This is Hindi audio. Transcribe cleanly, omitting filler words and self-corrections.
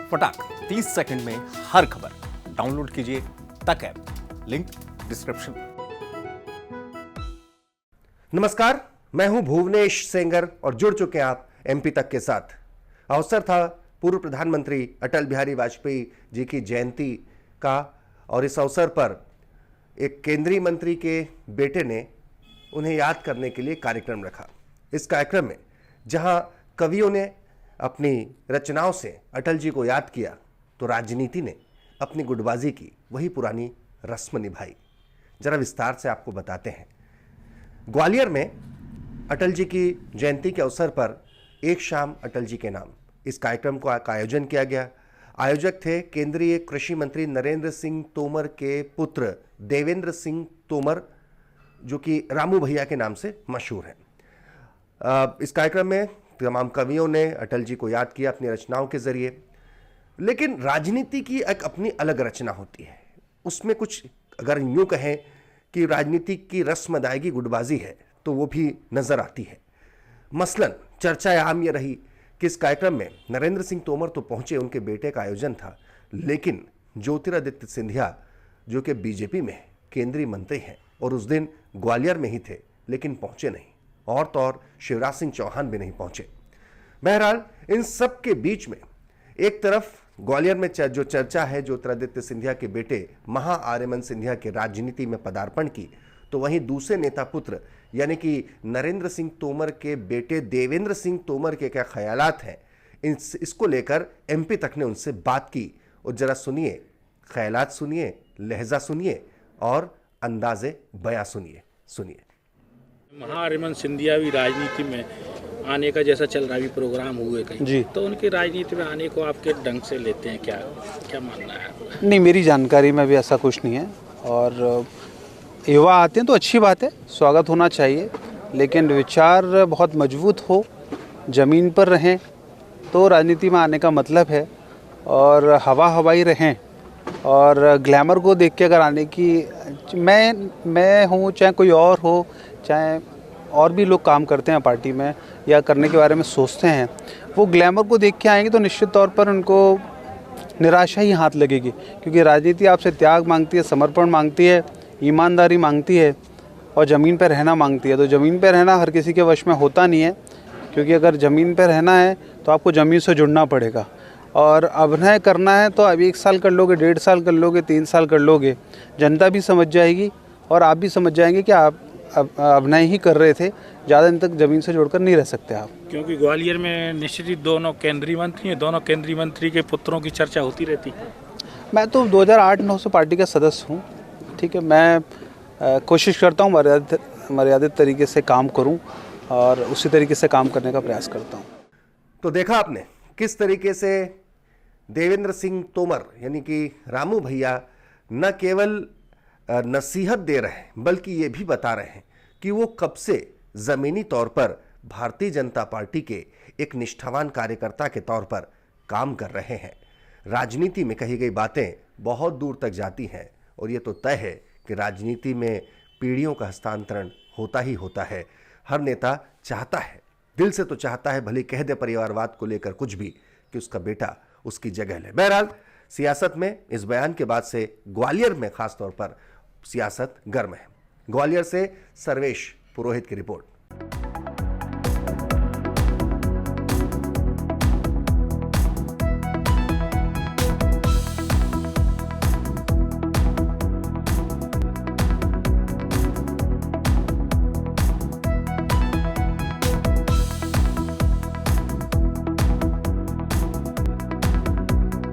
फटाक 30 सेकंड में हर खबर डाउनलोड कीजिए तक ऐप, लिंक डिस्क्रिप्शन। नमस्कार, मैं हूं भुवनेश सेंगर और जुड़ चुके हैं आप एमपी तक के साथ। अवसर था पूर्व प्रधानमंत्री अटल बिहारी वाजपेयी जी की जयंती का और इस अवसर पर एक केंद्रीय मंत्री के बेटे ने उन्हें याद करने के लिए कार्यक्रम रखा। इस कार्यक्रम में जहां कवियों ने अपनी रचनाओं से अटल जी को याद किया, तो राजनीति ने अपनी गुटबाजी की वही पुरानी रस्म निभाई। जरा विस्तार से आपको बताते हैं। ग्वालियर में अटल जी की जयंती के अवसर पर एक शाम अटल जी के नाम इस कार्यक्रम का आयोजन किया गया। आयोजक थे केंद्रीय कृषि मंत्री नरेंद्र सिंह तोमर के पुत्र देवेंद्र सिंह तोमर, जो कि रामू भैया के नाम से मशहूर हैं। इस कार्यक्रम में तमाम कवियों ने अटल जी को याद किया अपनी रचनाओं के जरिए। लेकिन राजनीति की एक अपनी अलग रचना होती है, उसमें कुछ अगर यूं कहें कि राजनीति की रस्म अदायगी गुटबाजी है तो वो भी नजर आती है। मसलन चर्चा आम ये रही कि इस कार्यक्रम में नरेंद्र सिंह तोमर तो पहुंचे, उनके बेटे का आयोजन था, लेकिन ज्योतिरादित्य सिंधिया जो कि बीजेपी में केंद्रीय मंत्री हैं और उस दिन ग्वालियर में ही थे लेकिन पहुंचे नहीं, और तो और शिवराज सिंह चौहान भी नहीं पहुंचे। बहरहाल इन सब के बीच में एक तरफ ग्वालियर में जो चर्चा है ज्योतिरादित्य सिंधिया के बेटे महा आर्यमन सिंधिया के राजनीति में पदार्पण की, तो वहीं दूसरे नेता पुत्र यानी कि नरेंद्र सिंह तोमर के बेटे देवेंद्र सिंह तोमर के क्या ख्यालात हैं, इसको लेकर एमपी तक ने उनसे बात की। और जरा सुनिए, ख्यालात सुनिए, लहजा सुनिए और अंदाजे बयां सुनिए। महाआर्यमन सिंधिया भी राजनीति में आने का जैसा चल रहा है, प्रोग्राम हुए कहीं जी, तो उनकी राजनीति में आने को आपके ढंग से लेते हैं, क्या मानना है? नहीं, मेरी जानकारी में भी ऐसा कुछ नहीं है। और युवा आते हैं तो अच्छी बात है, स्वागत होना चाहिए, लेकिन विचार बहुत मजबूत हो, ज़मीन पर रहें तो राजनीति में आने का मतलब है। और हवाई रहें और ग्लैमर को देख के अगर आने की, मैं हूँ चाहे कोई और हो, चाहे और भी लोग काम करते हैं पार्टी में या करने के बारे में सोचते हैं, वो ग्लैमर को देख के आएंगे तो निश्चित तौर पर उनको निराशा ही हाथ लगेगी। क्योंकि राजनीति आपसे त्याग मांगती है, समर्पण मांगती है, ईमानदारी मांगती है और ज़मीन पर रहना मांगती है। तो ज़मीन पर रहना हर किसी के वश में होता नहीं है, क्योंकि अगर ज़मीन पर रहना है तो आपको ज़मीन से जुड़ना पड़ेगा। और अभिनय करना है तो अभी 1 साल कर लोगे, 1.5 साल कर लोगे, 3 साल कर लोगे, जनता भी समझ जाएगी और आप भी समझ जाएंगे कि आप अभिनय ही कर रहे थे, ज़्यादा दिन तक ज़मीन से जोड़कर नहीं रह सकते आप। क्योंकि ग्वालियर में निश्चित ही दोनों केंद्रीय मंत्री हैं, दोनों केंद्रीय मंत्री के पुत्रों की चर्चा होती रहती है। मैं तो 2008-9 से पार्टी का सदस्य हूँ, ठीक है। मैं कोशिश करता हूँ मर्यादित तरीके से काम करूँ और उसी तरीके से काम करने का प्रयास करता हूँ। तो देखा आपने किस तरीके से देवेंद्र सिंह तोमर यानी कि रामू भैया न केवल नसीहत दे रहे हैं बल्कि ये भी बता रहे हैं कि वो कब से ज़मीनी तौर पर भारतीय जनता पार्टी के एक निष्ठावान कार्यकर्ता के तौर पर काम कर रहे हैं। राजनीति में कही गई बातें बहुत दूर तक जाती हैं और ये तो तय है कि राजनीति में पीढ़ियों का हस्तांतरण होता ही होता है। हर नेता चाहता है, दिल से तो चाहता है, भले कह दे परिवारवाद को लेकर कुछ भी, कि उसका बेटा उसकी जगह ले। बहरहाल सियासत में इस बयान के बाद से ग्वालियर में खास तौर पर सियासत गर्म है। ग्वालियर से सर्वेश पुरोहित की रिपोर्ट।